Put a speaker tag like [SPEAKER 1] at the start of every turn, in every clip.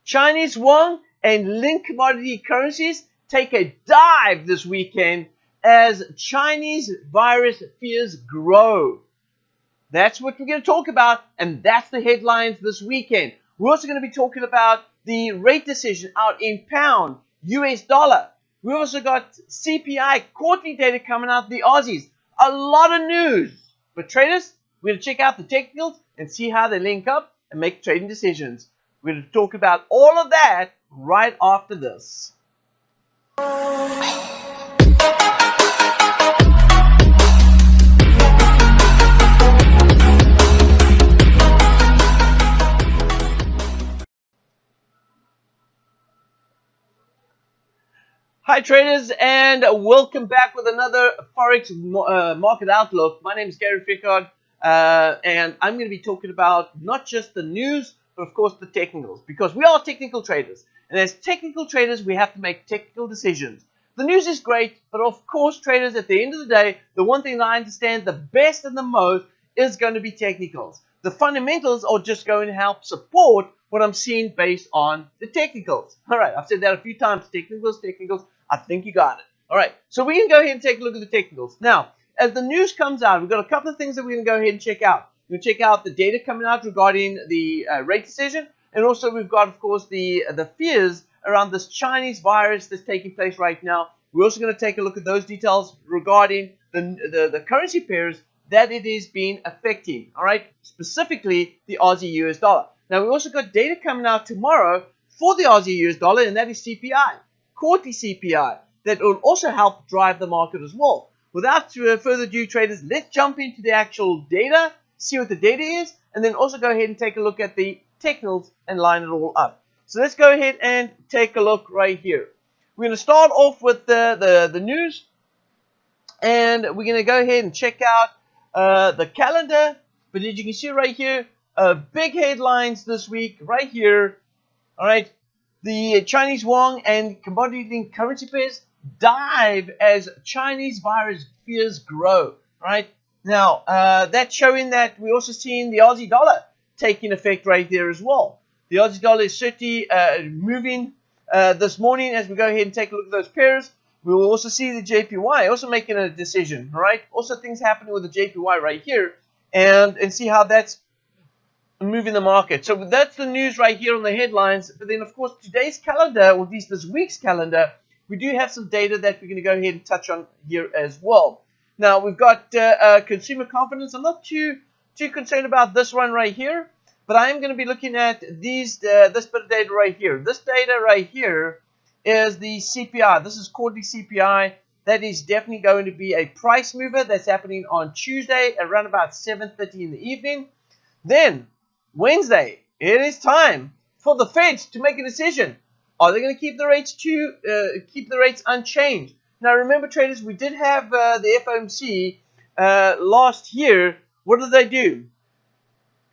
[SPEAKER 1] Chinese yuan and linked commodity currencies take a dive this weekend as Chinese virus fears grow. That's what we're going to talk about, and that's the headlines this weekend. We're also going to be talking about the rate decision out in pound, US dollar. We've also got CPI quarterly data coming out, the Aussies. A lot of news. But traders, we're going to check out the technicals and see how they link up and make trading decisions. We're going to talk about all of that right after this. Hi traders, and welcome back with another Forex Market Outlook. My name is Gary Fichardt, and I'm going to be talking about not just the news, but of course the technicals, because we are technical traders. And as technical traders, we have to make technical decisions. The news is great, but of course traders, at the end of the day, the one thing that I understand the best and the most is going to be technicals. The fundamentals are just going to help support what I'm seeing based on the technicals. All right, I've said that a few times, technicals. I think you got it. All right, so we can go ahead and take a look at the technicals. Now, as the news comes out, we've got a couple of things that we're going to go ahead and check out. We're going to check out the data coming out regarding the rate decision, and also we've got, of course, the fears around this Chinese virus that's taking place right now. We're also going to take a look at those details regarding the currency pairs that it is being affecting, all right, specifically the Aussie US dollar. Now, we also got data coming out tomorrow for the Aussie US dollar, and that is CPI. Quarterly CPI that will also help drive the market as well. Without further ado, traders, let's jump into the actual data, see what the data is, and then also go ahead and take a look at the technicals and line it all up. So let's go ahead and take a look right here. We're going to start off with the news, and we're going to go ahead and check out the calendar. But as you can see right here, big headlines this week right here. All right. The Chinese yuan and commodity-linked currency pairs dive as Chinese virus fears grow. Right now, that's showing that we're also seeing the Aussie dollar taking effect right there as well. The Aussie dollar is certainly moving this morning as we go ahead and take a look at those pairs. We will also see the JPY also making a decision. Right, also things happening with the JPY right here, and see how that's moving the market. So that's the news right here on the headlines. But then, of course, today's calendar, or at least this week's calendar, we do have some data that we're going to go ahead and touch on here as well. Now, we've got consumer confidence. I'm not too concerned about this one right here, but I am going to be looking at this bit of data right here. This data right here is the CPI. This is quarterly CPI. That is definitely going to be a price mover. That's happening on Tuesday around about 7:30 in the evening. Then Wednesday, it is time for the Feds to make a decision. Are they going to keep the rates unchanged? Now, remember, traders, we did have the FOMC last year. What did they do?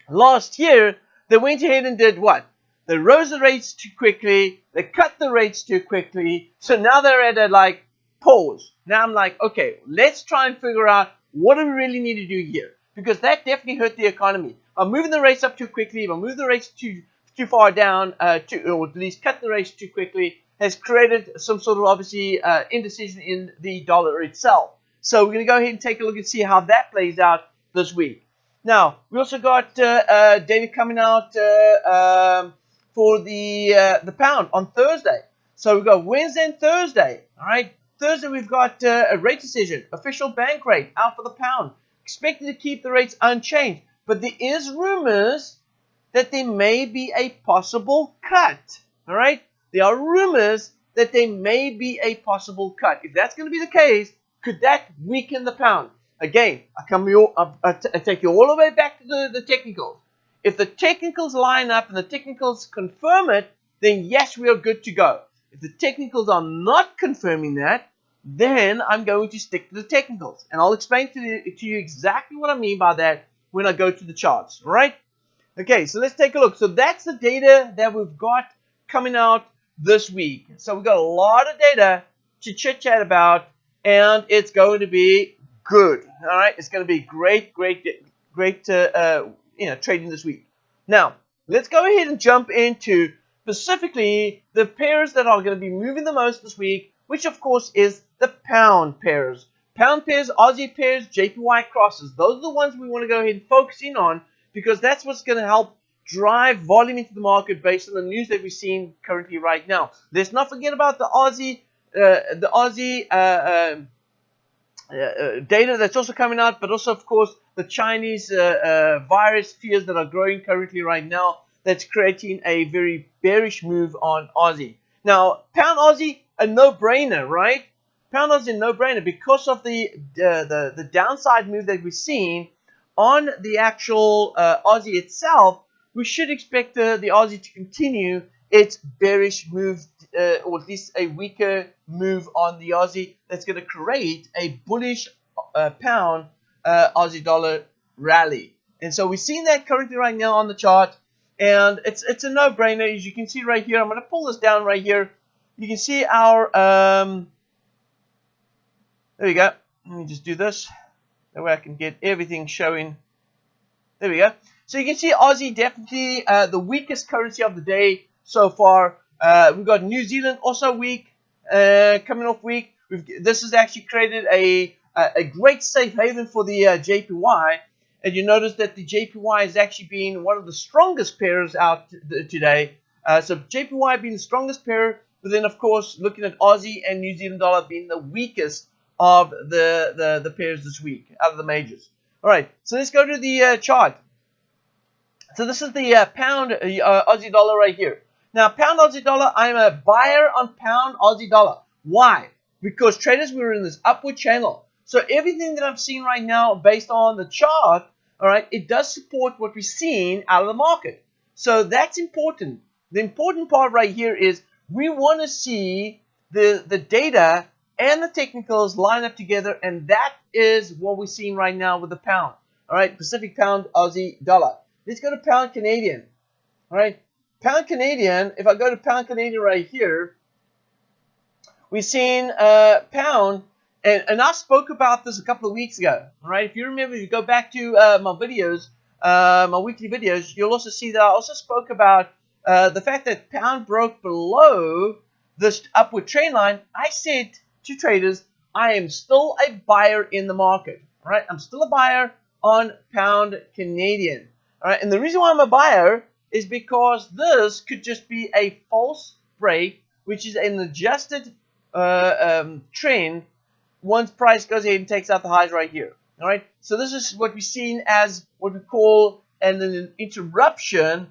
[SPEAKER 1] Last year, they went ahead and did what? They rose the rates too quickly. They cut the rates too quickly. So now they're at a pause. Now I'm like, okay, let's try and figure out what do we really need to do here, because that definitely hurt the economy. I'm moving the rates up too quickly. If I move the rates too far down, or at least cut the rates too quickly, has created some sort of obviously indecision in the dollar itself. So we're going to go ahead and take a look and see how that plays out this week. Now, we also got data coming out for the pound on Thursday. So we've got Wednesday and Thursday. All right, Thursday we've got a rate decision, official bank rate out for the pound, expected to keep the rates unchanged. But there is rumors that there may be a possible cut. All right? There are rumors that there may be a possible cut. If that's going to be the case, could that weaken the pound? Again, I take you all the way back to the technicals. If the technicals line up and the technicals confirm it, then yes, we are good to go. If the technicals are not confirming that, then I'm going to stick to the technicals. And I'll explain to you exactly what I mean by that when I go to the charts, all right? Okay, so let's take a look. So that's the data that we've got coming out this week. So we've got a lot of data to chit-chat about, and it's going to be good, all right? It's going to be great trading this week. Now, let's go ahead and jump into specifically the pairs that are going to be moving the most this week, which of course is the pound pairs. Pound pairs, Aussie pairs, JPY crosses. Those are the ones we want to go ahead and focus in on, because that's what's going to help drive volume into the market based on the news that we're seeing currently right now. Let's not forget about the Aussie data that's also coming out, but also, of course, the Chinese virus fears that are growing currently right now, that's creating a very bearish move on Aussie. Now, pound Aussie, a no-brainer, right? Pound Aussie, a no-brainer, because of the downside move that we're seeing on the actual Aussie itself. We should expect the Aussie to continue its bearish move, or at least a weaker move on the Aussie, that's going to create a bullish pound Aussie dollar rally. And so we're seeing that currently right now on the chart, and it's a no-brainer. As you can see right here, I'm going to pull this down right here. You can see our there we go. Let me just do this, that way I can get everything showing. There we go. So you can see Aussie definitely the weakest currency of the day so far. We've got New Zealand also weak, coming off weak. This has actually created a great safe haven for the JPY. And you notice that the JPY has actually been one of the strongest pairs out today. So JPY being the strongest pair, but then of course looking at Aussie and New Zealand dollar being the weakest of the pairs this week out of the majors. All right, so let's go to the chart. So this is the pound Aussie dollar right here. Now, pound Aussie dollar, I'm a buyer on pound Aussie dollar. Why? Because traders, we're in this upward channel. So everything that I'm seeing right now based on the chart, all right, it does support what we're seeing out of the market. So that's important. The important part right here is we want to see the data and the technicals line up together, and that is what we're seeing right now with the pound. All right, Pacific pound Aussie dollar. Let's go to pound Canadian. All right, pound Canadian. If I go to pound Canadian right here, we've seen pound, and I spoke about this a couple of weeks ago. All right, if you remember, if you go back to my videos, my weekly videos, you'll also see that I also spoke about the fact that pound broke below this upward trend line. I said to traders, I am still a buyer in the market. All right, I'm still a buyer on pound Canadian. All right, and the reason why I'm a buyer is because this could just be a false break, which is an adjusted trend once price goes ahead and takes out the highs right here. All right, so this is what we're seeing as what we call an interruption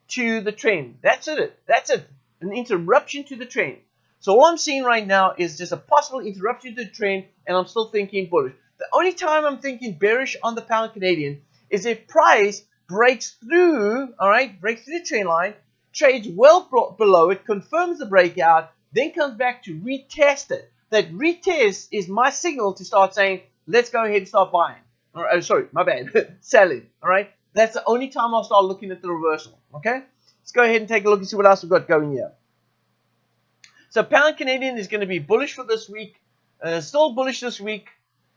[SPEAKER 1] to the trend. That's it. That's it. An interruption to the trend. So all I'm seeing right now is just a possible interruption to the trend, and I'm still thinking bullish. The only time I'm thinking bearish on the pound Canadian is if price breaks through, all right, breaks through the trend line, trades well below it, confirms the breakout, then comes back to retest it. That retest is my signal to start saying, let's go ahead and start buying. All right, sorry, my bad, selling. All right, that's the only time I'll start looking at the reversal. Okay, let's go ahead and take a look and see what else we've got going here. So pound Canadian is going to be bullish for this week, still bullish this week.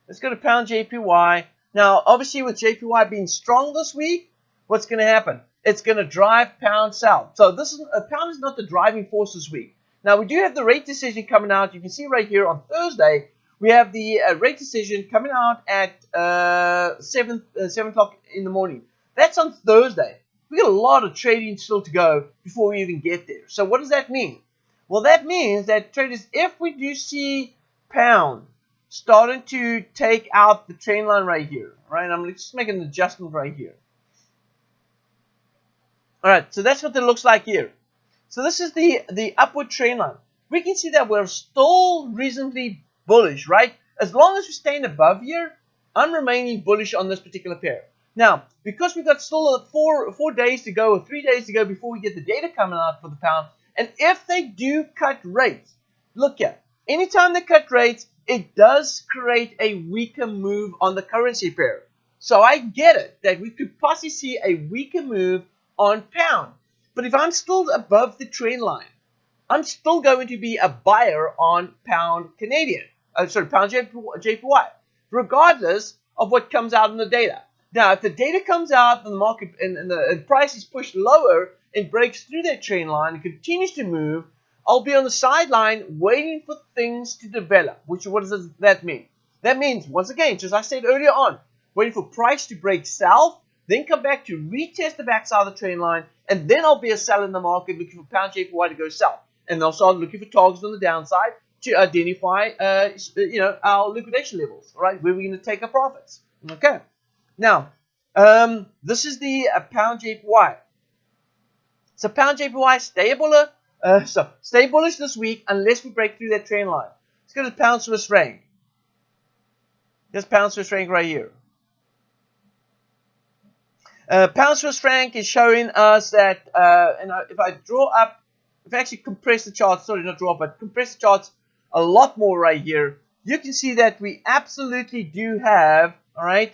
[SPEAKER 1] Let's go to pound JPY. Now, obviously, with JPY being strong this week, what's going to happen? It's going to drive pound south. So this is pound is not the driving force this week. Now, we do have the rate decision coming out. You can see right here on Thursday, we have the rate decision coming out at 7 o'clock in the morning. That's on Thursday. We got a lot of trading still to go before we even get there. So what does that mean? Well, that means that traders, if we do see pound starting to take out the trend line right here, right? I'm going to just make an adjustment right here. All right, so that's what it looks like here. So this is the upward trend line. We can see that we're still reasonably bullish, right? As long as we're staying above here, I'm remaining bullish on this particular pair. Now, because we've got still 4 days to go or 3 days to go before we get the data coming out for the pound, and if they do cut rates, look here, anytime they cut rates, it does create a weaker move on the currency pair. So I get it that we could possibly see a weaker move on pound. But if I'm still above the trend line, I'm still going to be a buyer on pound Canadian. Pound JPY, regardless of what comes out in the data. Now, if the data comes out and the market and the price is pushed lower, and breaks through that trend line and continues to move, I'll be on the sideline waiting for things to develop. What does that mean? That means, once again, just as I said earlier on, waiting for price to break south, then come back to retest the backside of the trend line, and then I'll be a seller in the market looking for pound JPY to go south. And I'll start looking for targets on the downside to identify, our liquidation levels, all right, where we're going to take our profits. Okay. Now, this is the pound JPY. So pound JPY stay bullish this week unless we break through that trend line. Let's go to pound Swiss franc. This pound Swiss franc right here. Pound Swiss franc is showing us that, if I draw up, if I actually compress the charts, sorry, not draw up, but compress the charts a lot more right here, you can see that we absolutely do have, all right,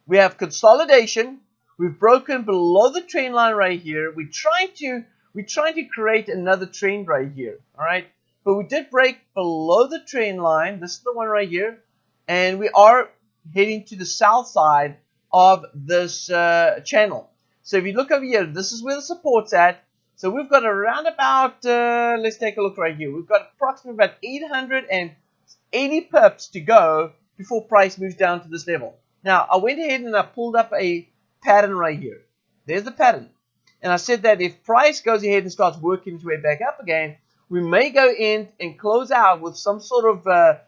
[SPEAKER 1] we have consolidation. We've broken below the trend line right here. We're trying to create another trend right here, all right, but we did break below the trend line. This is the one right here, and we are heading to the south side of this channel. So if you look over here, this is where the support's at. So we've got around about, let's take a look right here. We've got approximately about 880 pips to go before price moves down to this level. Now, I went ahead and I pulled up a pattern right here. There's the pattern. And I said that if price goes ahead and starts working its way back up again, we may go in and close out with some sort of a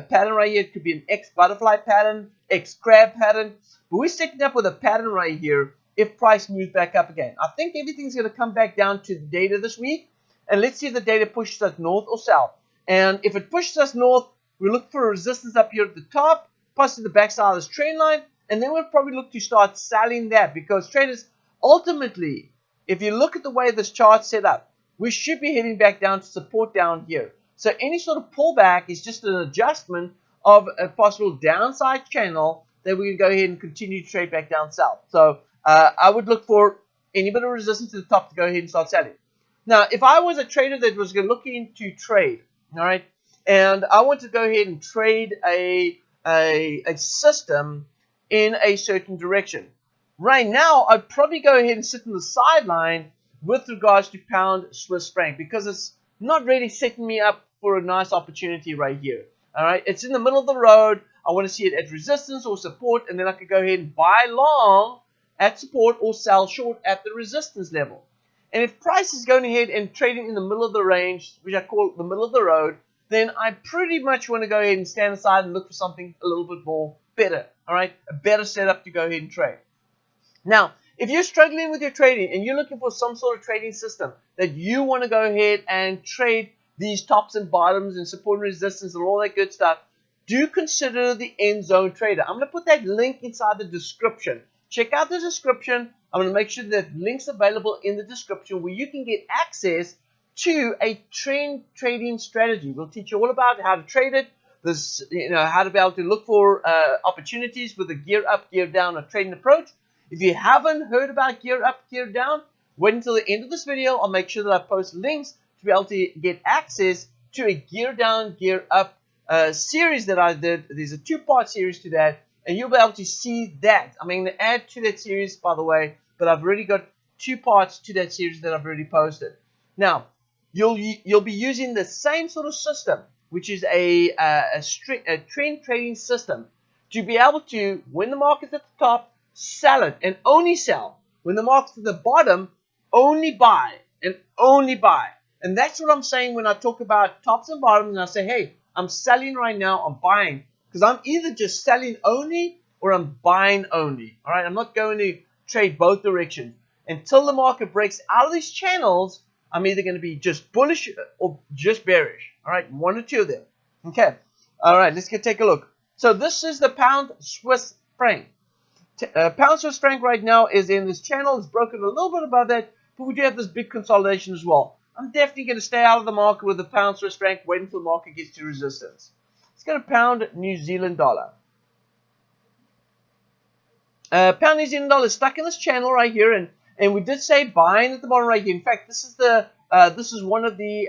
[SPEAKER 1] pattern right here. It could be an X butterfly pattern, X crab pattern. But we're sticking up with a pattern right here if price moves back up again. I think everything's going to come back down to the data this week. And let's see if the data pushes us north or south. And if it pushes us north, we look for a resistance up here at the top, possibly the backside of this trend line. And then we'll probably look to start selling that, because traders, ultimately, if you look at the way this chart's set up, we should be heading back down to support down here. So any sort of pullback is just an adjustment of a possible downside channel that we can go ahead and continue to trade back down south. So I would look for any bit of resistance to the top to go ahead and start selling. Now, if I was a trader that was looking to trade, all right, and I want to go ahead and trade a system in a certain direction, right now I'd probably go ahead and sit on the sideline with regards to pound Swiss franc, because it's not really setting me up for a nice opportunity right here. All right, it's in the middle of the road. I want to see it at resistance or support, and then I could go ahead and buy long at support or sell short at the resistance level. And if price is going ahead and trading in the middle of the range, which I call the middle of the road, then I pretty much want to go ahead and stand aside and look for something a little bit more better. All right, a better setup to go ahead and trade. Now, if you're struggling with your trading and you're looking for some sort of trading system that you want to go ahead and trade these tops and bottoms and support and resistance and all that good stuff, do consider the End Zone Trader. I'm going to put that link inside the description. Check out the description. I'm going to make sure that link's available in the description where you can get access to a trend trading strategy. We'll teach you all about how to trade it. This, how to be able to look for opportunities with a gear up, gear down, trading approach. If you haven't heard about gear up, gear down, wait until the end of this video. I'll make sure that I post links to be able to get access to a gear down, gear up series that I did. There's a two-part series to that, and you'll be able to see that. I'm going to add to that series, by the way, but I've already got 2 parts to that series that I've already posted. Now, you'll be using the same sort of system, which is a trend trading system, to be able to, when the market's at the top, sell it and only sell. When the market's at the bottom, only buy and only buy. And that's what I'm saying when I talk about tops and bottoms, and I say, hey, I'm selling right now, I'm buying, because I'm either just selling only or I'm buying only. All right, I'm not going to trade both directions. Until the market breaks out of these channels, I'm either going to be just bullish or just bearish. All right, one or two of them. Okay, all right, let's take a look. So this is the pound Swiss franc. Pound Swiss franc right now is in this channel. It's broken a little bit above that, but we do have this big consolidation as well. I'm definitely going to stay out of the market with the pound Swiss franc, wait until the market gets to resistance. Let's go to pound New Zealand dollar. Pound New Zealand dollar is stuck in this channel right here, and we did say buying at the bottom right here. In fact, this is one of the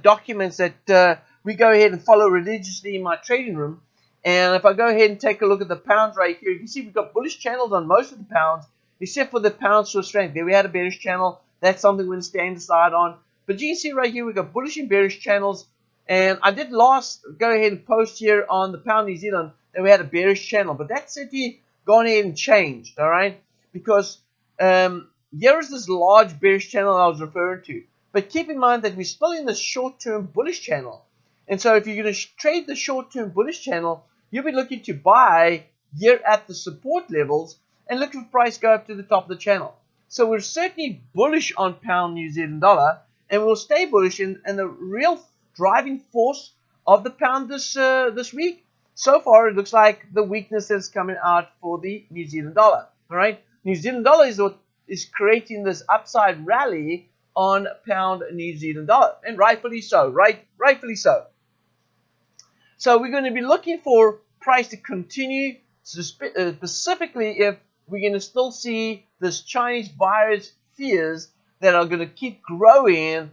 [SPEAKER 1] documents that we go ahead and follow religiously in my trading room. And if I go ahead and take a look at the pounds right here, you can see we've got bullish channels on most of the pounds. except for the pound Swiss franc. There we had a bearish channel. That's something we're going to stand aside on. But you can see right here, we've got bullish and bearish channels. And I did go ahead and post here on the pound New Zealand that we had a bearish channel. But that's certainly gone ahead and changed, all right? Because here is this large bearish channel I was referring to. But keep in mind that we're still in the short-term bullish channel. And so if you're going to trade the short-term bullish channel, you'll be looking to buy here at the support levels and look for price go up to the top of the channel. So we're certainly bullish on pound New Zealand dollar, and we'll stay bullish. And the real driving force of the pound this week, so far, it looks like the weakness is coming out for the New Zealand dollar. All right, New Zealand dollar is what is creating this upside rally on pound New Zealand dollar, and rightfully so. Rightfully so. So we're going to be looking for price to continue, specifically if we're going to still see this Chinese virus fears that are going to keep growing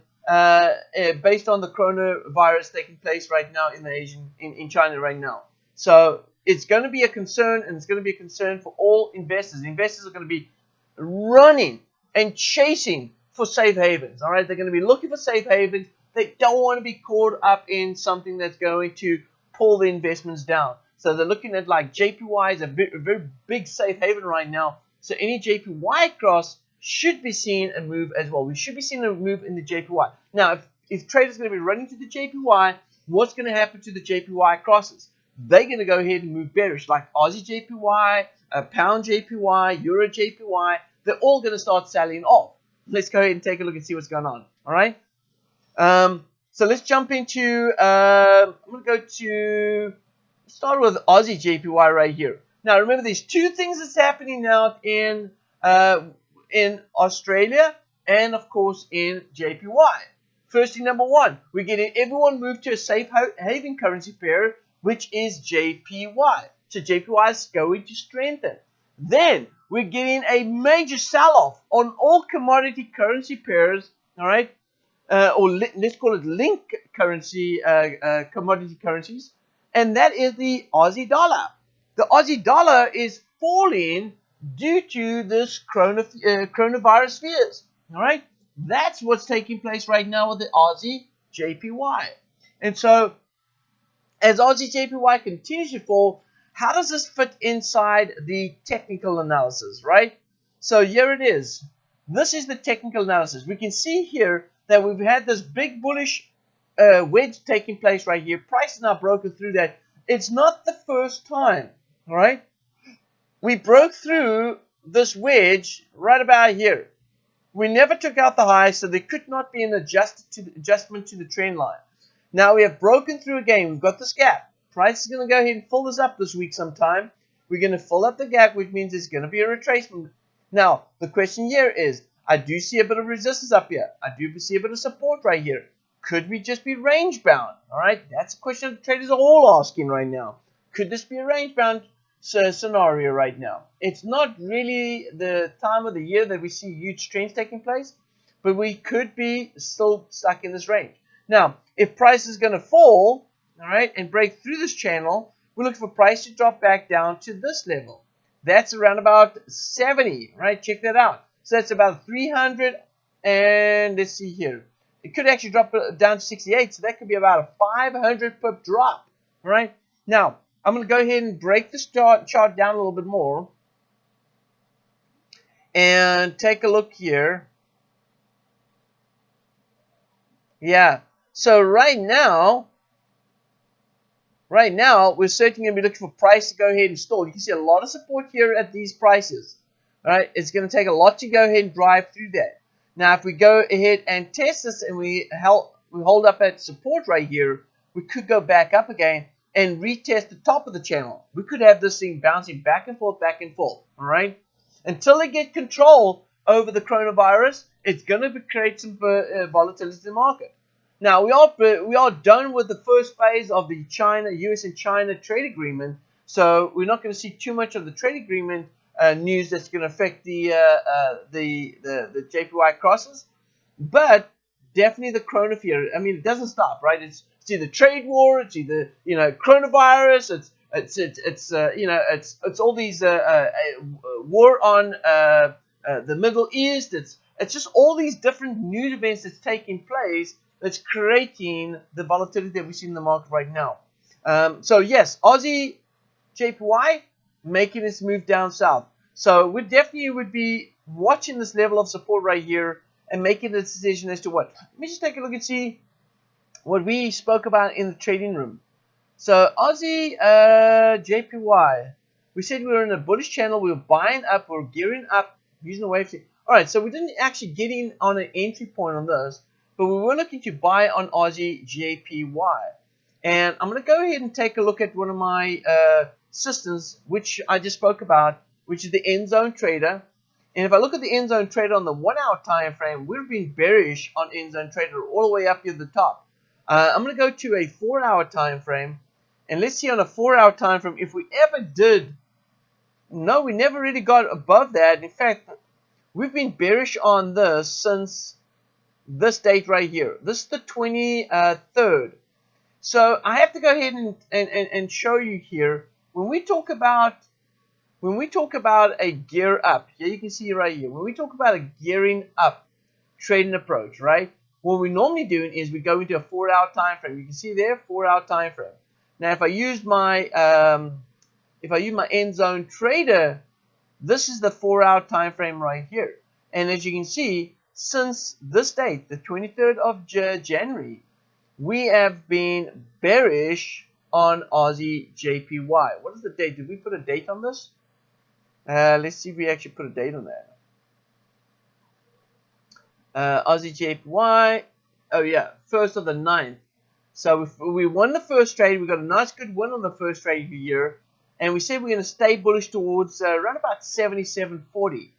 [SPEAKER 1] based on the coronavirus taking place right now in China right now. So it's going to be a concern, and it's going to be a concern for all investors. Investors are going to be running and chasing for safe havens. All right, they're going to be looking for safe havens. They don't want to be caught up in something that's going to pull the investments down. So they're looking at like JPY is a very big safe haven right now. So any JPY cross should be seeing a move as well. We should be seeing a move in the JPY. Now, if traders are going to be running to the JPY, what's going to happen to the JPY crosses? They're going to go ahead and move bearish, like Aussie JPY, Pound JPY, Euro JPY. They're all going to start selling off. Let's go ahead and take a look and see what's going on. All right. So let's jump into. I'm going to go to start with Aussie JPY right here. Now remember, there's two things that's happening now in Australia and of course in JPY. Firstly, number one, we're getting everyone moved to a safe haven currency pair, which is JPY. So JPY is going to strengthen. Then we're getting a major sell-off on all commodity currency pairs. All right. Let's call it link currency, commodity currencies, and that is the Aussie dollar. The Aussie dollar is falling due to this coronavirus fears. All right, that's what's taking place right now with the Aussie JPY. And so, as Aussie JPY continues to fall, how does this fit inside the technical analysis, right? So here it is. This is the technical analysis. We can see here that we've had this big bullish wedge taking place right here. Price is now broken through that. It's not the first time, all right? We broke through this wedge right about here. We never took out the high, so there could not be an adjustment to the trend line. Now we have broken through again. We've got this gap. Price is going to go ahead and fill this up this week sometime. We're going to fill up the gap, which means it's going to be a retracement. Now, the question here is, I do see a bit of resistance up here. I do see a bit of support right here. Could we just be range bound? All right, that's a question that traders are all asking right now. Could this be a range bound scenario right now? It's not really the time of the year that we see huge trends taking place, but we could be still stuck in this range. Now, if price is going to fall, all right, and break through this channel, we're looking for price to drop back down to this level. That's around about 70, right? Check that out. So that's about 300, and let's see here. It could actually drop down to 68, so that could be about a 500 pip drop, all right? Now, I'm going to go ahead and break this chart down a little bit more and take a look here. Yeah, so right now, we're certainly going to be looking for price to go ahead and stall. You can see a lot of support here at these prices. All right, it's going to take a lot to go ahead and drive through that. Now, if we go ahead and test this and we hold up at support right here, we could go back up again and retest the top of the channel. We could have this thing bouncing back and forth, all right? Until they get control over the coronavirus, it's going to create some volatility in the market. Now, we are done with the first phase of the US and China trade agreement, so we're not going to see too much of the trade agreement news that's going to affect the JPY crosses, but definitely the corona fear. I mean, it doesn't stop, right? It's either trade war, it's either coronavirus, it's it's all these war on the Middle East. It's just all these different news events that's taking place that's creating the volatility that we see in the market right now. So yes, Aussie JPY making its move down south. So we definitely would be watching this level of support right here and making a decision as to what. Let me just take a look and see what we spoke about in the trading room. So Aussie JPY, we said we were in a bullish channel. We were buying up. We were gearing up using the wave. All right, so we didn't actually get in on an entry point on this, but we were looking to buy on Aussie JPY. And I'm going to go ahead and take a look at one of my systems, which I just spoke about, which is the end zone trader. And if I look at the end zone trader on the 1 hour time frame, we've been bearish on end zone trader all the way up here at the top. I'm going to go to a 4 hour time frame, and let's see on a 4 hour time frame if we ever did. No, we never really got above that. In fact, we've been bearish on this since this date right here. This is the 23rd. So I have to go ahead and show you here when we talk about a gear up. Here you can see right here when we talk about a gearing up trading approach, right? What we're normally doing is we go into a 4 hour time frame. You can see there 4 hour time frame. Now if I use my end zone trader, this is the 4 hour time frame right here. And as you can see, since this date, the 23rd of January, we have been bearish on Aussie JPY. What is the date? Did we put a date on this? Let's see if we actually put a date on that. Aussie JPY. Oh yeah, 1st of the 9th. So we won the first trade. We got a nice good win on the first trade of the year. And we said we're going to stay bullish towards around about 77.40.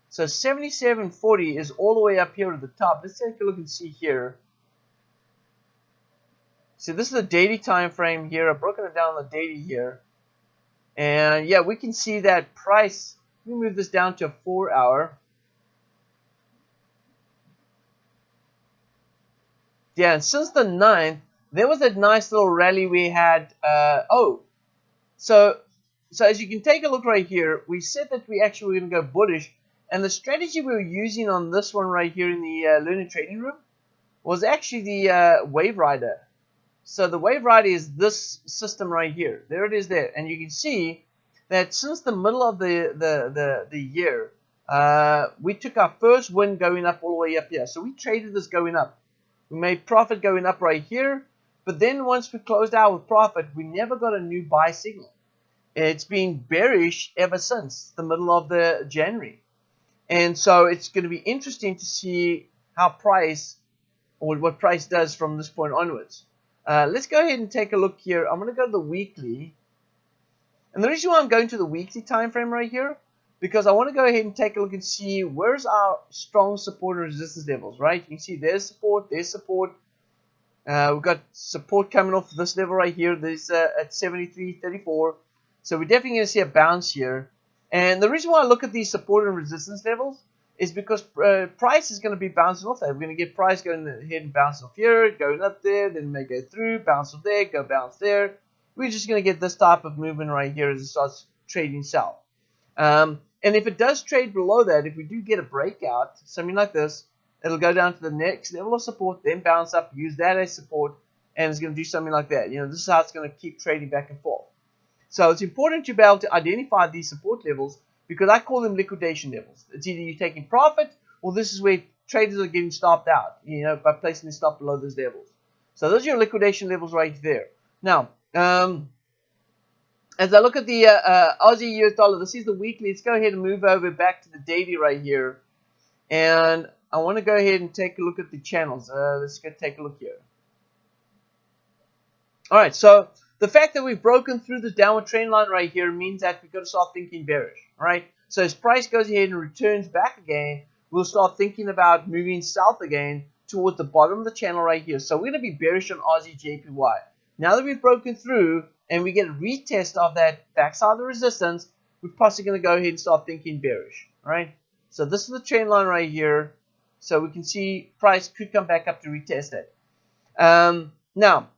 [SPEAKER 1] So 77.40 is all the way up here at the top. Let's take a look and see here. So this is the daily time frame here. I've broken it down on the daily here. And yeah, we can see that price. Let me move this down to a 4 hour. Yeah, and since the 9th, there was that nice little rally we had. So as you can take a look right here, we said that we actually were going to go bullish. And the strategy we were using on this one right here in the Learning Trading Room was actually the Wave Rider. So the Wave Rider is this system right here. There it is there. And you can see that since the middle of the year, we took our first win going up all the way up here. So we traded this going up. We made profit going up right here. But then once we closed out with profit, we never got a new buy signal. It's been bearish ever since the middle of the January. And so it's going to be interesting to see how price, or what price does from this point onwards. Let's go ahead and take a look here. I'm going to go to the weekly. And the reason why I'm going to the weekly time frame right here, because I want to go ahead and take a look and see where's our strong support and resistance levels, right? You can see there's support, there's support. We've got support coming off this level right here. There's at 73.34. So we're definitely going to see a bounce here. And the reason why I look at these support and resistance levels is because price is going to be bouncing off that. We're going to get price going ahead and bouncing off here, going up there, then it may go through, bounce off there, go bounce there. We're just going to get this type of movement right here as it starts trading south. And if it does trade below that, if we do get a breakout, something like this, it'll go down to the next level of support, then bounce up, use that as support, and it's going to do something like that. This is how it's going to keep trading back and forth. So it's important to be able to identify these support levels, because I call them liquidation levels. It's either you're taking profit, or this is where traders are getting stopped out, by placing the stop below those levels. So those are your liquidation levels right there. Now, as I look at the Aussie US dollar, this is the weekly. Let's go ahead and move over back to the daily right here. And I want to go ahead and take a look at the channels. Let's go take a look here. All right, so the fact that we've broken through this downward trend line right here means that we've got to start thinking bearish. All right, so as price goes ahead and returns back again, we'll start thinking about moving south again towards the bottom of the channel right here. So we're going to be bearish on Aussie JPY. Now that we've broken through and we get a retest of that backside of the resistance, we're possibly going to go ahead and start thinking bearish. All right, so this is the trend line right here. So we can see price could come back up to retest it. Now,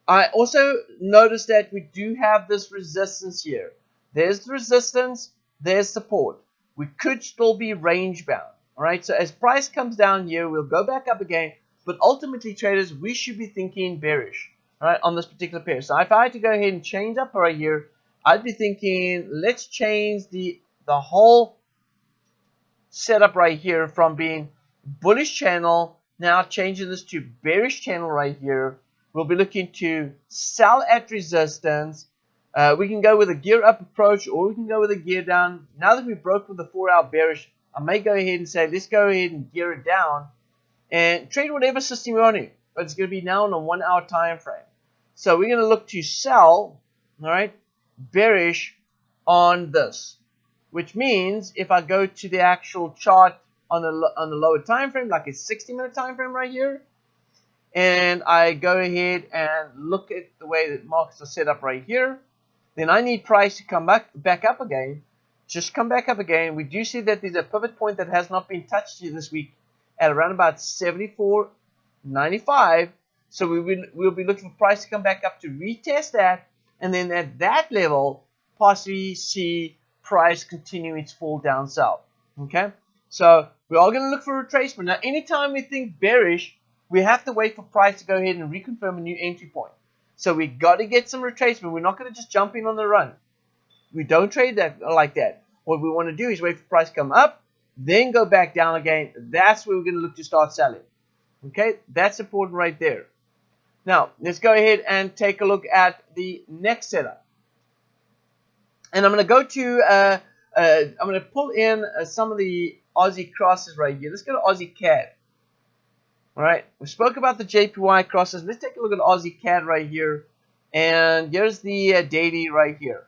[SPEAKER 1] I also noticed that we do have this resistance here. There's the resistance, there's support. We could still be range bound. All right, so as price comes down here, we'll go back up again. But ultimately, traders, we should be thinking bearish, all right, on this particular pair. So if I had to go ahead and change up right here, I'd be thinking, let's change the whole setup right here from being bullish channel, now changing this to bearish channel right here. We'll be looking to sell at resistance. We can go with a gear up approach, or we can go with a gear down. Now that we broke with the 4-hour bearish, I may go ahead and say, let's go ahead and gear it down and trade whatever system you're on. But it's going to be now on a 1-hour time frame. So we're going to look to sell, all right, bearish on this, which means if I go to the actual chart on the lower time frame, like a 60-minute time frame right here, and I go ahead and look at the way that markets are set up right here, then I need price to come back up again. Just come back up again. We do see that there's a pivot point that has not been touched here this week at around about 74.95. So we'll be looking for price to come back up to retest that, and then at that level, possibly see price continue its fall down south. Okay, so we are going to look for retracement. Now, anytime we think bearish, we have to wait for price to go ahead and reconfirm a new entry point. So we got to get some retracement. We're not going to just jump in on the run. We don't trade that like that. What we want to do is wait for price to come up, then go back down again. That's where we're going to look to start selling. Okay, that's important right there. Now, let's go ahead and take a look at the next setup. And I'm going to go to, I'm going to pull in some of the Aussie crosses right here. Let's go to Aussie CAD. All right, we spoke about the JPY crosses. Let's take a look at Aussie CAD right here. And here's the daily right here.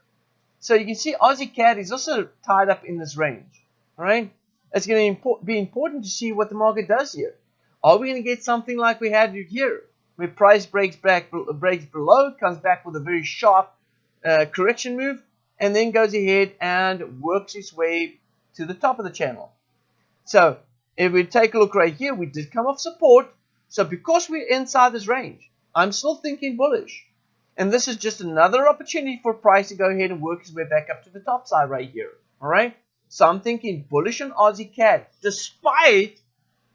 [SPEAKER 1] So you can see Aussie CAD is also tied up in this range. All right, it's going to be important to see what the market does here. Are we going to get something like we had here, where price breaks below, comes back with a very sharp correction move, and then goes ahead and works its way to the top of the channel? So if we take a look right here, we did come off support. So because we're inside this range, I'm still thinking bullish. And this is just another opportunity for price to go ahead and work its way back up to the top side right here. All right. So I'm thinking bullish on Aussie CAD, despite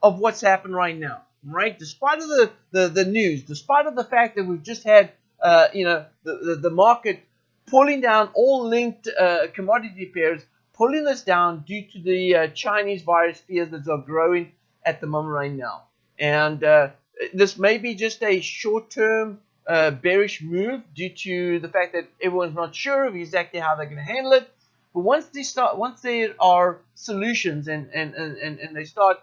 [SPEAKER 1] of what's happened right now. Right. Despite of the news, despite of the fact that we've just had the market pulling down all linked commodity pairs, pulling this down due to the Chinese virus fears that are growing at the moment right now. And this may be just a short-term bearish move due to the fact that everyone's not sure of exactly how they're going to handle it. But once there are solutions and they start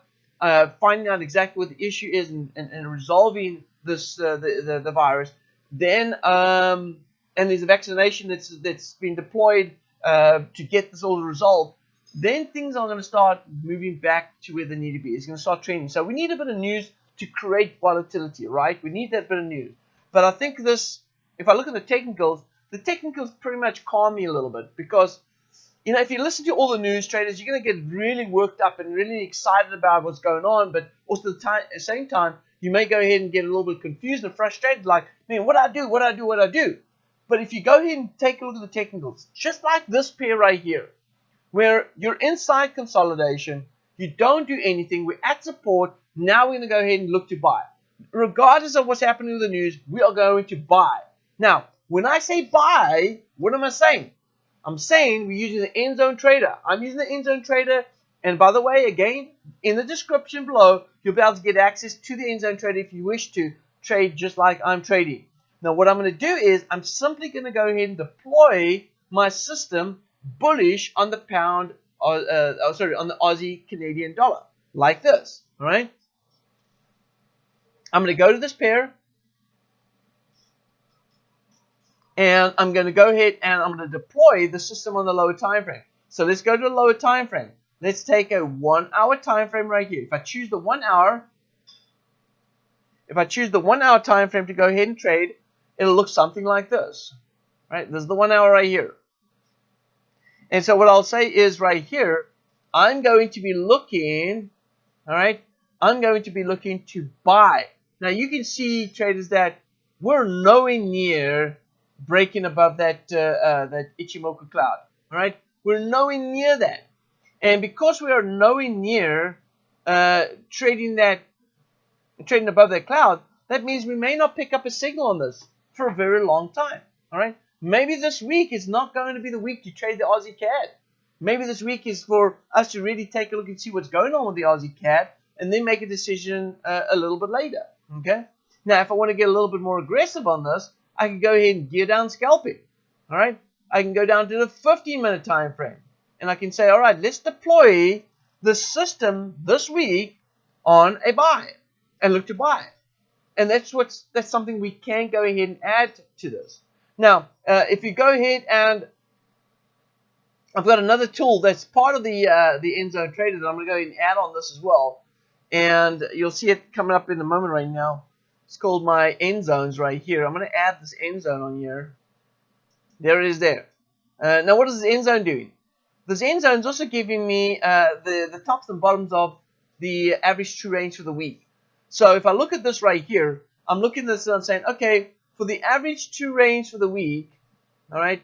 [SPEAKER 1] finding out exactly what the issue is and resolving this the virus, then and there's a vaccination that's been deployed to get this all resolved, then things are going to start moving back to where they need to be. It's going to start trending. So we need a bit of news to create volatility, right? We need that bit of news. But I think this, if I look at the technicals pretty much calm me a little bit, because if you listen to all the news, traders, you're going to get really worked up and really excited about what's going on, but also at the same time, you may go ahead and get a little bit confused and frustrated, like, man, what do I do? But if you go ahead and take a look at the technicals, just like this pair right here, where you're inside consolidation, you don't do anything, we're at support, now we're going to go ahead and look to buy. Regardless of what's happening with the news, we are going to buy. Now, when I say buy, what am I saying? I'm saying we're using the end zone trader. I'm using the end zone trader. And by the way, again, in the description below, you'll be able to get access to the end zone trader if you wish to trade just like I'm trading. Now, what I'm going to do is I'm simply going to go ahead and deploy my system bullish on the pound, on the Aussie Canadian dollar, like this. All right. I'm going to go to this pair, and I'm going to go ahead and I'm going to deploy the system on the lower time frame. So let's go to the lower time frame. Let's take a 1 hour time frame right here. If I choose the 1 hour, time frame to go ahead and trade, it'll look something like this. Right? This is the 1 hour right here. And so what I'll say is right here, I'm going to be looking, all right, I'm going to be looking to buy. Now you can see, traders, that we're nowhere near breaking above that Ichimoku cloud. All right, we're nowhere near that, and because we are nowhere near trading above that cloud, that means we may not pick up a signal on this for a very long time. All right, maybe this week is not going to be the week to trade the Aussie CAD. Maybe this week is for us to really take a look and see what's going on with the Aussie CAD, and then make a decision a little bit later. Okay. Now, if I want to get a little bit more aggressive on this, I can go ahead and gear down scalping. All right. I can go down to the 15-minute time frame, and I can say, all right, let's deploy the system this week on a buy and look to buy. And that's something we can go ahead and add to this. Now, if you go ahead and I've got another tool that's part of the end zone trader that I'm going to go ahead and add on this as well, and you'll see it coming up in a moment right now. It's called my end zones right here. I'm going to add this end zone on here. There it is there. Now, what is this end zone doing? This end zone is also giving me the tops and bottoms of the average true range for the week. So if I look at this right here, I'm looking at this and I'm saying, okay, for the average true range for the week, all right,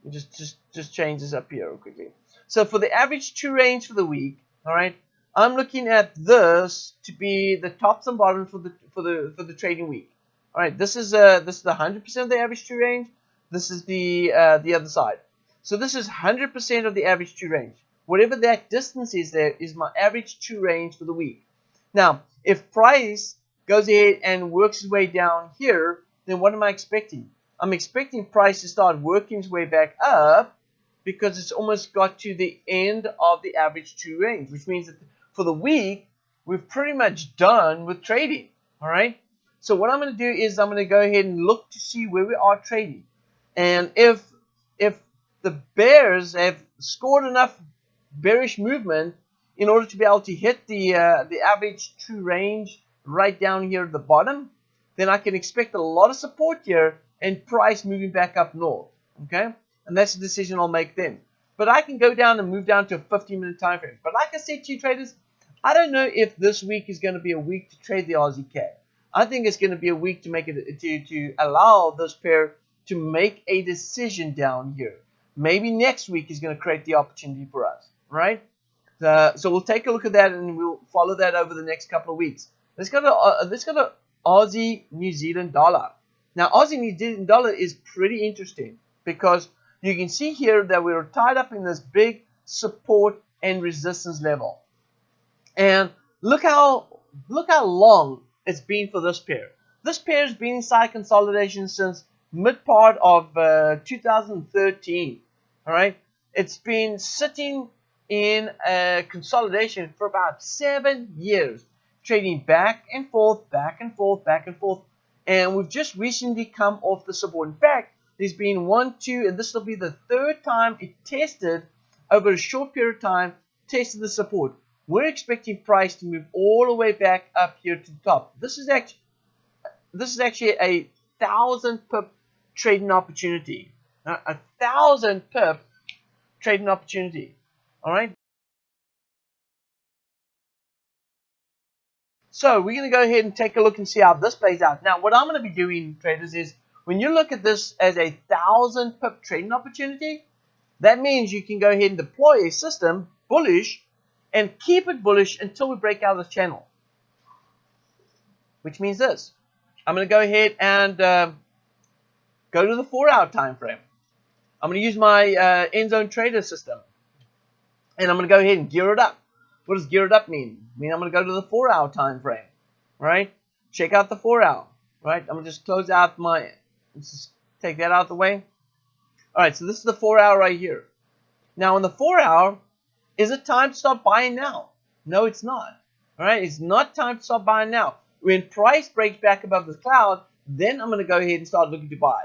[SPEAKER 1] just change this up here real quickly. So for the average true range for the week, all right, I'm looking at this to be the tops and bottoms for the trading week. All right, this is the 100% of the average true range. This is the other side. So this is 100% of the average true range. Whatever that distance is, there is my average true range for the week. Now, if price goes ahead and works its way down here, then what am I expecting? I'm expecting price to start working its way back up because it's almost got to the end of the average true range, which means that for the week, we've pretty much done with trading. All right. So what I'm going to do is I'm going to go ahead and look to see where we are trading. And if the bears have scored enough bearish movement in order to be able to hit the average true range right down here at the bottom, then I can expect a lot of support here and price moving back up north. Okay, and that's the decision I'll make then. But I can go down and move down to a 15-minute time frame. But like I said to you traders, I don't know if this week is going to be a week to trade the Aussie CAD. I think it's going to be a week to make it to allow this pair to make a decision down here. Maybe next week is going to create the opportunity for us, right? So we'll take a look at that and we'll follow that over the next couple of weeks. Let's go to Aussie New Zealand dollar. Now, Aussie New Zealand dollar is pretty interesting because you can see here that we're tied up in this big support and resistance level. And look how long it's been for this pair. This pair has been inside consolidation since mid part of 2013. All right, it's been sitting in consolidation for about 7 years, trading back and forth, back and forth, back and forth. And we've just recently come off the support. In fact, there's been 1, 2, and this will be the third time it tested over a short period of time, tested the support. We're expecting price to move all the way back up here to the top. This is actually a 1,000 pip trading opportunity. A 1,000 pip trading opportunity. All right. So we're going to go ahead and take a look and see how this plays out. Now, what I'm going to be doing, traders, is when you look at this as a 1,000 pip trading opportunity, that means you can go ahead and deploy a system bullish and keep it bullish until we break out of this channel. Which means this. I'm going to go ahead and go to the 4-hour time frame. I'm going to use my end zone trader system. And I'm going to go ahead and gear it up. What does gear it up mean? I mean, I'm going to go to the 4-hour time frame. Right? Check out the 4-hour. Right? I'm going to just close out my... Let's just take that out of the way. Alright, so this is the 4-hour right here. Now, on the 4-hour, is it time to start buying now? No, it's not. Alright, it's not time to start buying now. When price breaks back above the cloud, then I'm going to go ahead and start looking to buy.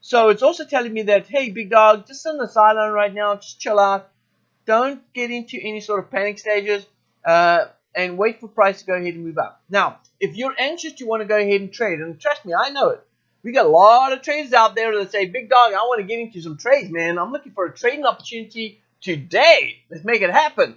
[SPEAKER 1] So it's also telling me that, hey, big dog, just sit on the sideline right now, just chill out. Don't get into any sort of panic stages and wait for price to go ahead and move up. Now, if you're anxious, you want to go ahead and trade, and trust me, I know it. We got a lot of traders out there that say, big dog, I want to get into some trades, man. I'm looking for a trading opportunity today. Let's make it happen.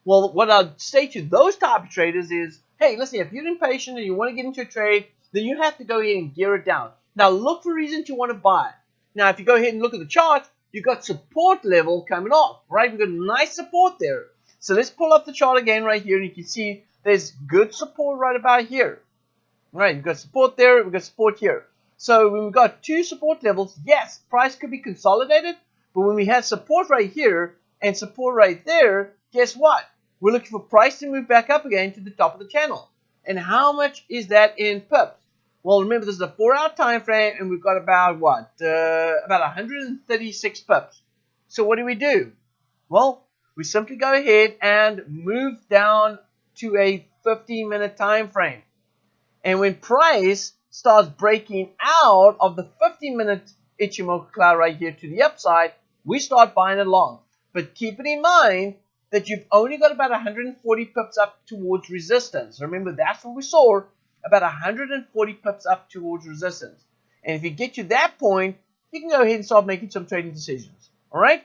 [SPEAKER 1] Well, what I'd say to those type of traders is, hey, listen, if you're impatient and you want to get into a trade, then you have to go ahead and gear it down. Now look for reasons you want to buy. Now if you go ahead and look at the chart, you've got support level coming off, right? We've got nice support there. So let's pull up the chart again right here, and you can see there's good support right about here. Right, we've got support there, we've got support here. So when we've got two support levels, yes, price could be consolidated, but when we have support right here and support right there, guess what? We're looking for price to move back up again to the top of the channel. And how much is that in pips? Well, remember, this is a 4-hour time frame, and we've got about what? About 136 pips. So what do? Well, we simply go ahead and move down to a 15-minute time frame. And when price starts breaking out of the 15-minute Ichimoku cloud right here to the upside, we start buying it long. But keep it in mind that you've only got about 140 pips up towards resistance. Remember, that's what we saw, about 140 pips up towards resistance. And if you get to that point, you can go ahead and start making some trading decisions. All right?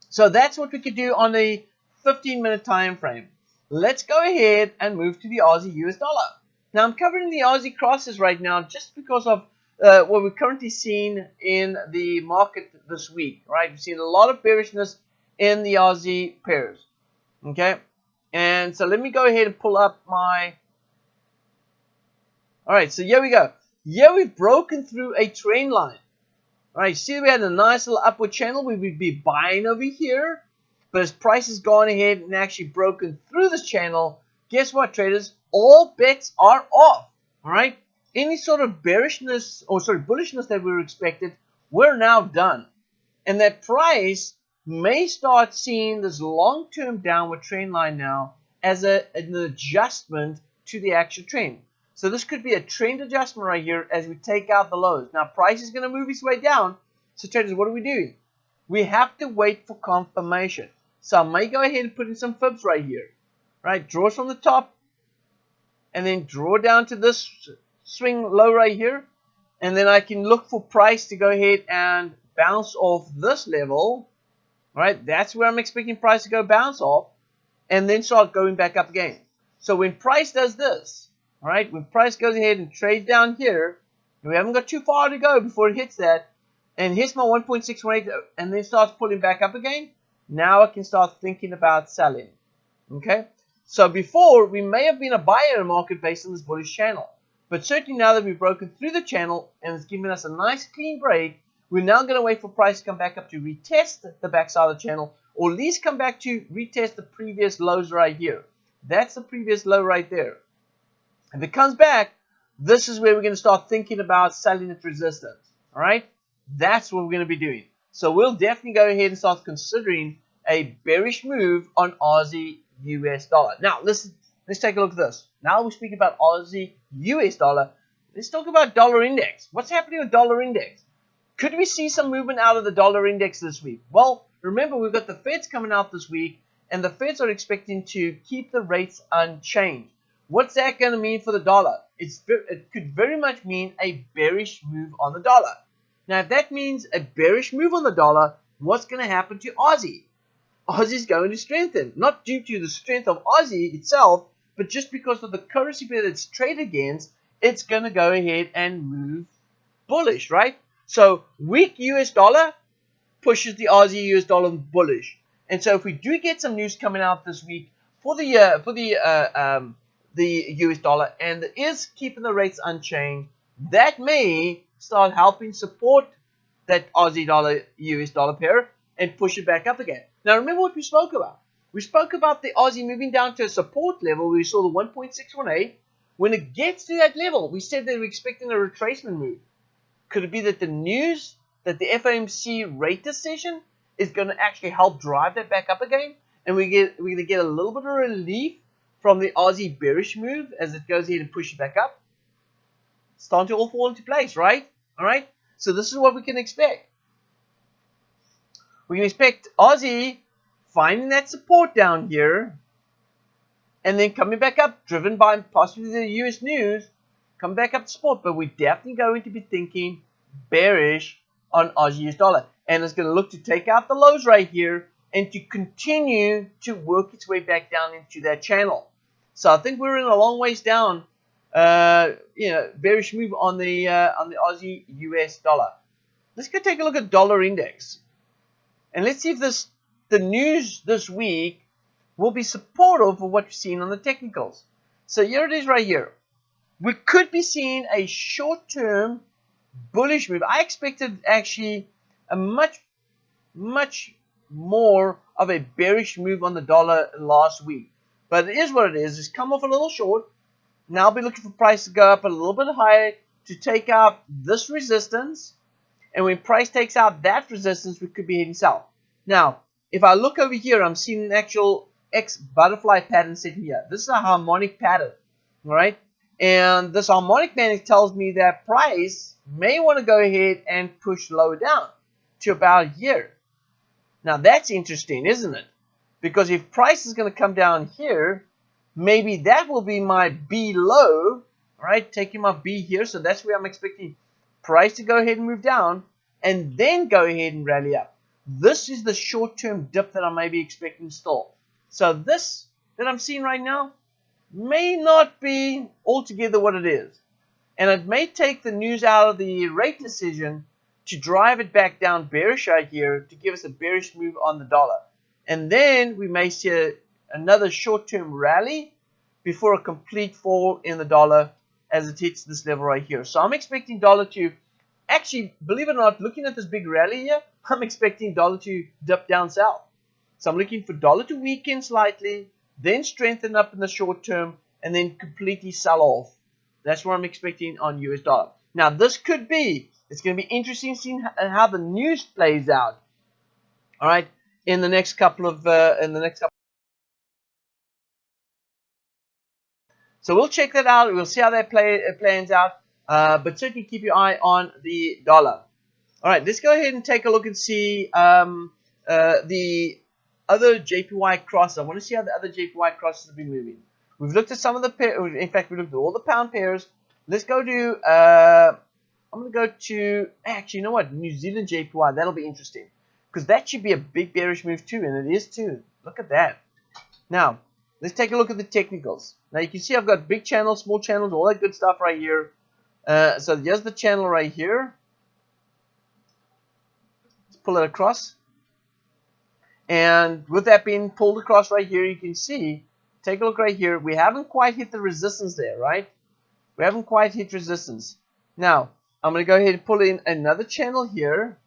[SPEAKER 1] So that's what we could do on a 15-minute time frame. Let's go ahead and move to the Aussie US dollar. Now, I'm covering the Aussie crosses right now just because of what we're currently seeing in the market this week, right? We've seen a lot of bearishness in the Aussie pairs, okay? And so let me go ahead and pull up my... All right, so here we go. Here we've broken through a trend line. All right, see we had a nice little upward channel. We would be buying over here. But as price has gone ahead and actually broken through this channel, guess what, traders? All bets are off. All right? Any sort of bearishness, or sorry, bullishness that we were expected, we're now done. And that price may start seeing this long-term downward trend line now as an adjustment to the actual trend. So this could be a trend adjustment right here as we take out the lows. Now, price is going to move its way down. So traders, what do? We have to wait for confirmation. So I may go ahead and put in some fibs right here. Right? Draws from the top. And then draw down to this swing low right here. And then I can look for price to go ahead and bounce off this level. Right? That's where I'm expecting price to go bounce off. And then start going back up again. So when price does this, all right, when price goes ahead and trades down here, we haven't got too far to go before it hits that, and hits my 1.618 and then starts pulling back up again, now I can start thinking about selling. Okay? So before, we may have been a buyer in the market based on this bullish channel. But certainly now that we've broken through the channel and it's given us a nice clean break, we're now going to wait for price to come back up to retest the backside of the channel, or at least come back to retest the previous lows right here. That's the previous low right there. If it comes back, this is where we're going to start thinking about selling at resistance. All right? That's what we're going to be doing. So we'll definitely go ahead and start considering a bearish move on Aussie US dollar. Now, let's take a look at this. Now we're speaking about Aussie US dollar. Let's talk about dollar index. What's happening with dollar index? Could we see some movement out of the dollar index this week? Well, remember, we've got the Feds coming out this week, and the Feds are expecting to keep the rates unchanged. What's that going to mean for the dollar? It could very much mean a bearish move on the dollar. Now, if that means a bearish move on the dollar, what's going to happen to Aussie? Aussie is going to strengthen, not due to the strength of Aussie itself, but just because of the currency pair that's traded against, it's going to go ahead and move bullish, right? So weak US dollar pushes the Aussie US dollar bullish. And so if we do get some news coming out this week for the US dollar, and it is keeping the rates unchanged, that may start helping support that Aussie dollar US dollar pair and push it back up again. Now remember what we spoke about. We spoke about the Aussie moving down to a support level. We saw the 1.618. When it gets to that level, we said that we're expecting a retracement move. Could it be that the news that the FOMC rate decision is going to actually help drive that back up again, and we're going to get a little bit of relief from the Aussie bearish move as it goes ahead and pushes back up? It's starting to all fall into place, right? All right. So this is what we can expect. We can expect Aussie finding that support down here, and then coming back up, driven by possibly the US news, come back up to support. But we're definitely going to be thinking bearish on Aussie US dollar, and it's going to look to take out the lows right here and to continue to work its way back down into that channel. So I think we're in a long ways down bearish move on the Aussie US dollar. Let's go take a look at dollar index, and let's see if the news this week will be supportive of what we've seen on the technicals. So here it is right here. We could be seeing a short-term bullish move. I expected actually a much more of a bearish move on the dollar last week. But it is what it is. It's come off a little short. Now I'll be looking for price to go up a little bit higher to take out this resistance. And when price takes out that resistance, we could be heading south. Now, if I look over here, I'm seeing an actual X butterfly pattern sitting here. This is a harmonic pattern. All right. And this harmonic pattern tells me that price may want to go ahead and push lower down to about here. Now that's interesting, isn't it? Because if price is going to come down here, maybe that will be my B low, right? Taking my B here, so that's where I'm expecting price to go ahead and move down, and then go ahead and rally up. This is the short-term dip that I may be expecting still. So this that I'm seeing right now may not be altogether what it is. And it may take the news out of the rate decision to drive it back down bearish right here to give us a bearish move on the dollar. And then we may see another short-term rally before a complete fall in the dollar as it hits this level right here. So I'm expecting dollar to, actually, believe it or not, looking at this big rally here, I'm expecting dollar to dip down south. So I'm looking for dollar to weaken slightly, then strengthen up in the short term, and then completely sell off. That's what I'm expecting on US dollar. Now this could be, it's going to be interesting seeing how the news plays out. All right, in the next couple of So we'll check that out. We'll see how that plans out. But certainly keep your eye on the dollar. All right, let's go ahead and take a look and see the other JPY crosses. I want to see how the other JPY crosses have been moving. We've looked at some of the pairs. In fact, we looked at all the pound pairs. Let's go to, I'm going to go to, actually, you know what? New Zealand JPY. That'll be interesting. Because that should be a big bearish move too. And it is too. Look at that. Now, let's take a look at the technicals. Now, you can see I've got big channels, small channels, all that good stuff right here. So here's the channel right here. Let's pull it across. And with that being pulled across right here, you can see, take a look right here. We haven't quite hit the resistance there, right? We haven't quite hit resistance. Now, I'm going to go ahead and pull in another channel here.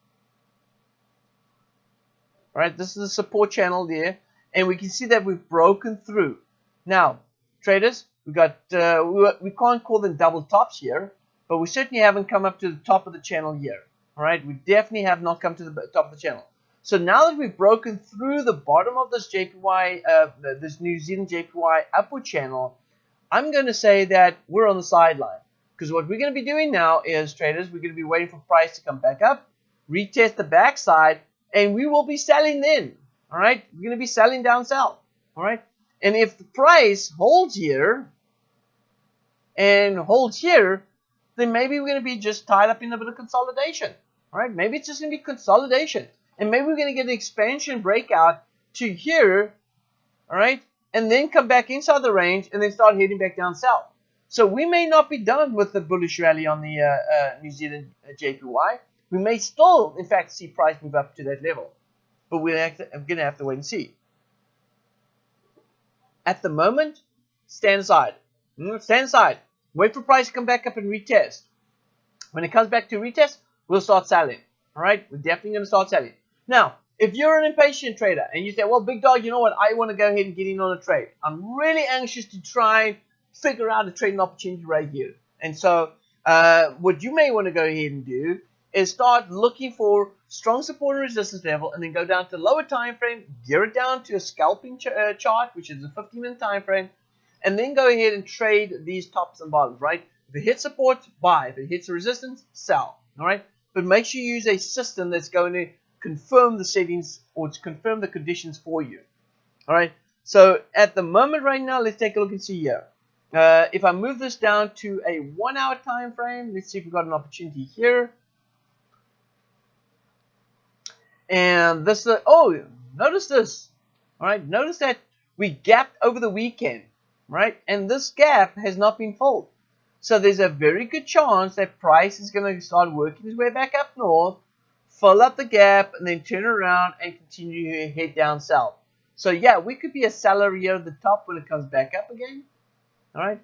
[SPEAKER 1] All right, this is the support channel there. And we can see that we've broken through. Now, traders, we got we can't call them double tops here, but we certainly haven't come up to the top of the channel here. All right, we definitely have not come to the top of the channel. So now that we've broken through the bottom of this JPY, this New Zealand JPY upward channel, I'm going to say that we're on the sideline. Because what we're going to be doing now is, traders, we're going to be waiting for price to come back up, retest the backside, and we will be selling then. All right, we're going to be selling down south. All right, and if the price holds here and holds here, then maybe we're going to be just tied up in a bit of consolidation. All right, maybe it's just going to be consolidation, and maybe we're going to get an expansion breakout to here. All right, and then come back inside the range and then start heading back down south. So we may not be done with the bullish rally on the New Zealand JPY. We may still, in fact, see price move up to that level. But I'm going to have to wait and see. At the moment, stand aside. Stand aside. Wait for price to come back up and retest. When it comes back to retest, we'll start selling. All right? We're definitely going to start selling. Now, if you're an impatient trader and you say, well, big dog, you know what? I want to go ahead and get in on a trade. I'm really anxious to try and figure out a trading opportunity right here. And so what you may want to go ahead and do is start looking for strong support and resistance level, and then go down to lower time frame, gear it down to a scalping chart, which is a 15-minute time frame, and then go ahead and trade these tops and bottoms, right? If it hits support, buy. If it hits the resistance, sell. All right? But make sure you use a system that's going to confirm the settings or to confirm the conditions for you. All right? So at the moment right now, let's take a look and see here. If I move this down to a 1 hour time frame, let's see if we've got an opportunity here. And this, notice this. All right, notice that we gapped over the weekend, right? And this gap has not been filled. So there's a very good chance that price is going to start working its way back up north, fill up the gap, and then turn around and continue to head down south. So yeah, we could be a seller here at the top when it comes back up again. All right,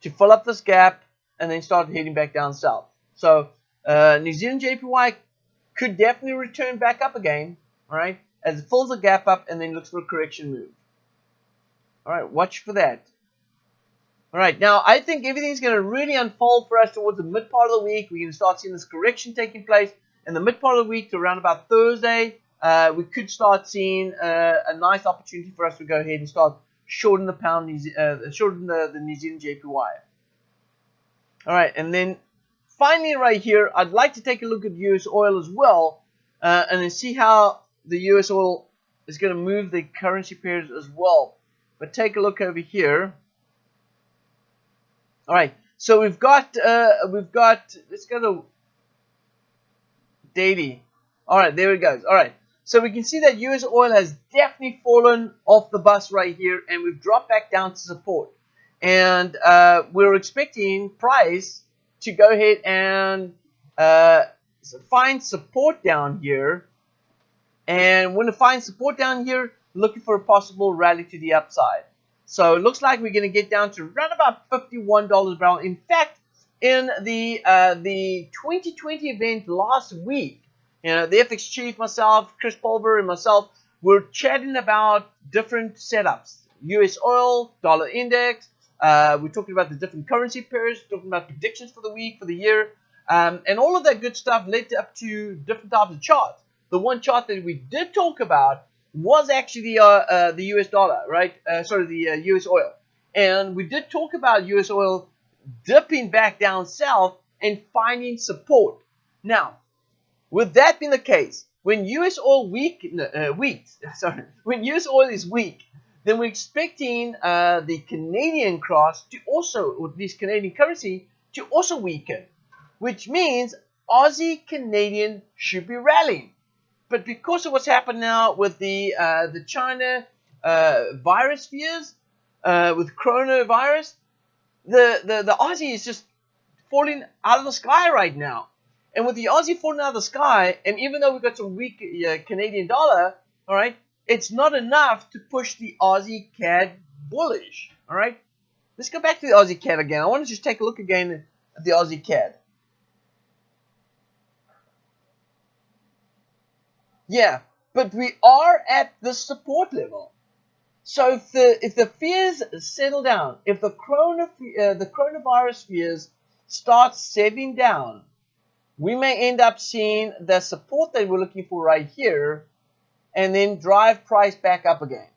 [SPEAKER 1] to fill up this gap and then start heading back down south. So New Zealand JPY could definitely return back up again. All right, as it fills the gap up and then looks for a correction move. All right, watch for that. All right, now I think everything's going to really unfold for us towards the mid part of the week. We're going to start seeing this correction taking place in the mid part of the week to around about Thursday. We could start seeing a nice opportunity for us to go ahead and start shorting the pound, shorting the New Zealand JPY. All right, and then finally right here, I'd like to take a look at US oil as well, and then see how the US oil is going to move the currency pairs as well. But take a look over here. All right, so we've got let's go to daily. All right, there it goes. All right, so we can see that US oil has definitely fallen off the bus right here, and we've dropped back down to support. And we're expecting price to go ahead and find support down here. And when it finds support down here, looking for a possible rally to the upside. So it looks like we're going to get down to around about $51 a barrel. In fact, in the 2020 event last week, the FX chief, myself, Chris Pulver, and myself were chatting about different setups. US oil, dollar index. We're talking about the different currency pairs, talking about predictions for the week, for the year. And all of that good stuff led up to different types of charts. The one chart that we did talk about was actually the US dollar, right? The US oil. And we did talk about US oil dipping back down south and finding support. Now, with that being the case, when US oil when US oil is weak, then we're expecting the Canadian cross to also, or this Canadian currency, to also weaken, which means Aussie Canadian should be rallying. But because of what's happened now with the China virus fears, with coronavirus, the Aussie is just falling out of the sky right now. And with the Aussie falling out of the sky, and even though we've got some weak Canadian dollar, all right, it's not enough to push the Aussie CAD bullish. All right, let's go back to the Aussie CAD again. I want to just take a look again at the Aussie CAD. Yeah, but we are at the support level. So if the fears settle down, if the coronavirus fears start settling down, we may end up seeing the support that we're looking for right here, and then drive price back up again.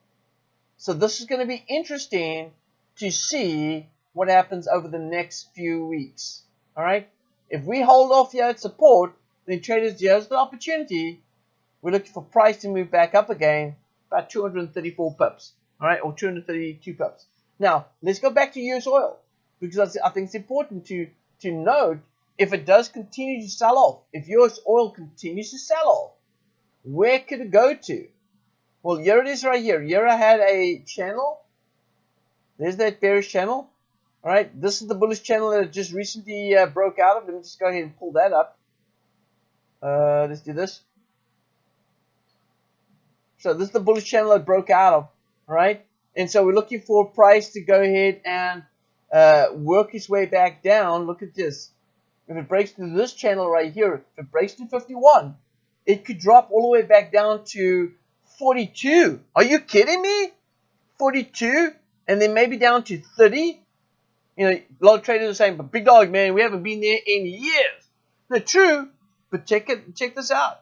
[SPEAKER 1] So this is going to be interesting to see what happens over the next few weeks. All right, if we hold off here at support, then traders, here's the opportunity. We're looking for price to move back up again, about 234 pips, all right, or 232 pips. Now, let's go back to US oil, because I think it's important to note if it does continue to sell off, if US oil continues to sell off, where could it go to? Well, here it is right here. Here I had a channel. There's that bearish channel. All right, this is the bullish channel that just recently broke out of. Let me just go ahead and pull that up. Let's do this. So this is the bullish channel that broke out of, all right? And so we're looking for price to go ahead and work its way back down. Look at this. If it breaks through this channel right here, if it breaks to 51, it could drop all the way back down to 42. Are you kidding me? 42, and then maybe down to 30. A lot of traders are saying, but big dog, man, we haven't been there in years. No, true, but check this out.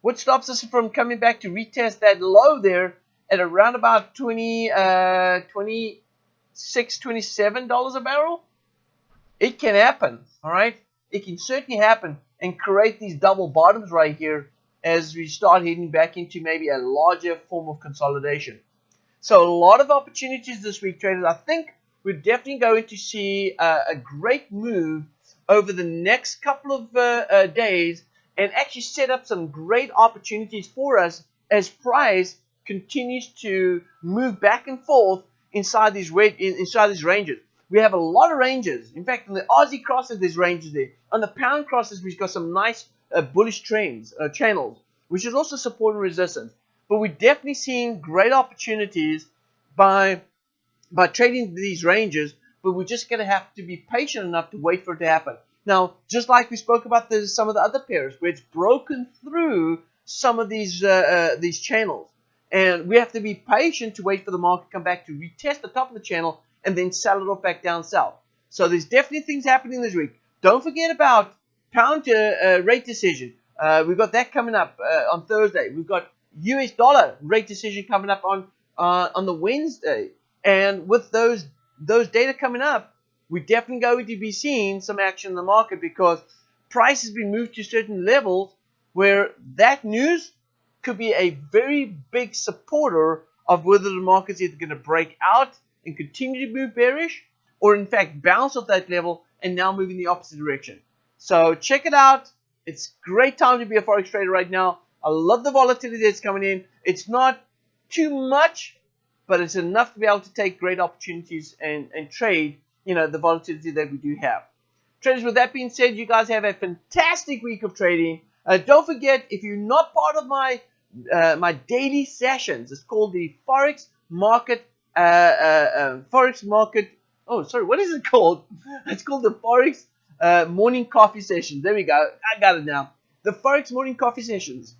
[SPEAKER 1] What stops us from coming back to retest that low there at around about $26, $27 a barrel? It can happen, all right? It can certainly happen and create these double bottoms right here as we start heading back into maybe a larger form of consolidation. So a lot of opportunities this week, traders. I think we're definitely going to see a great move over the next couple of days, and actually set up some great opportunities for us as price continues to move back and forth inside these ranges. we have a lot of ranges. In fact, on the Aussie crosses, there's ranges there. On the pound crosses, we've got some nice bullish trends, channels, which is also support and resistance. But we're definitely seeing great opportunities by trading these ranges, but we're just going to have to be patient enough to wait for it to happen. Now, just like we spoke about some of the other pairs, where it's broken through some of these channels, and we have to be patient to wait for the market to come back to retest the top of the channel and then sell it off back down south. So there's definitely things happening this week. Don't forget about pound rate decision. We've got that coming up on Thursday. We've got US dollar rate decision coming up on the Wednesday. And with those data coming up, we're definitely going to be seeing some action in the market, because price has been moved to certain levels where that news could be a very big supporter of whether the market's either going to break out and continue to move bearish, or in fact bounce off that level and now move in the opposite direction. So check it out. It's a great time to be a Forex trader right now. I love the volatility that's coming in. It's not too much, but it's enough to be able to take great opportunities and trade, the volatility that we do have. Traders, with that being said, you guys have a fantastic week of trading. Don't forget, if you're not part of my daily sessions, it's called the Forex Market. Forex Market. Oh, sorry, what is it called? It's called the Forex Morning Coffee Sessions. There we go. I got it now. The Forex Morning Coffee Sessions.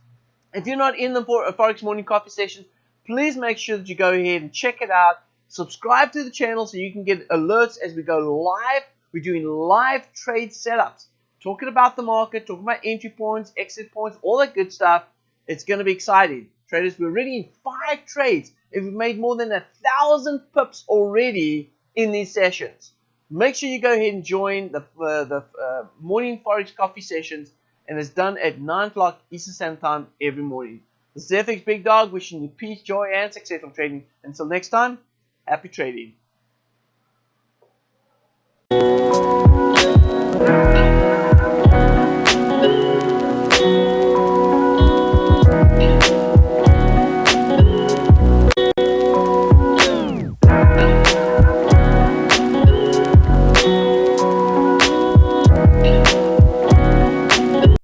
[SPEAKER 1] If you're not in the Forex Morning Coffee Sessions, please make sure that you go ahead and check it out. Subscribe to the channel so you can get alerts as we go live. We're doing live trade setups, talking about the market, talking about entry points, exit points, all that good stuff. It's going to be exciting. Traders, we're already in 5 trades. We've made more than 1,000 pips already in these sessions. Make sure you go ahead and join the morning Forex Coffee Sessions, and it's done at 9 o'clock Eastern Standard Time every morning. This is FX Big Dog wishing you peace, joy, and successful trading. Until next time, happy trading.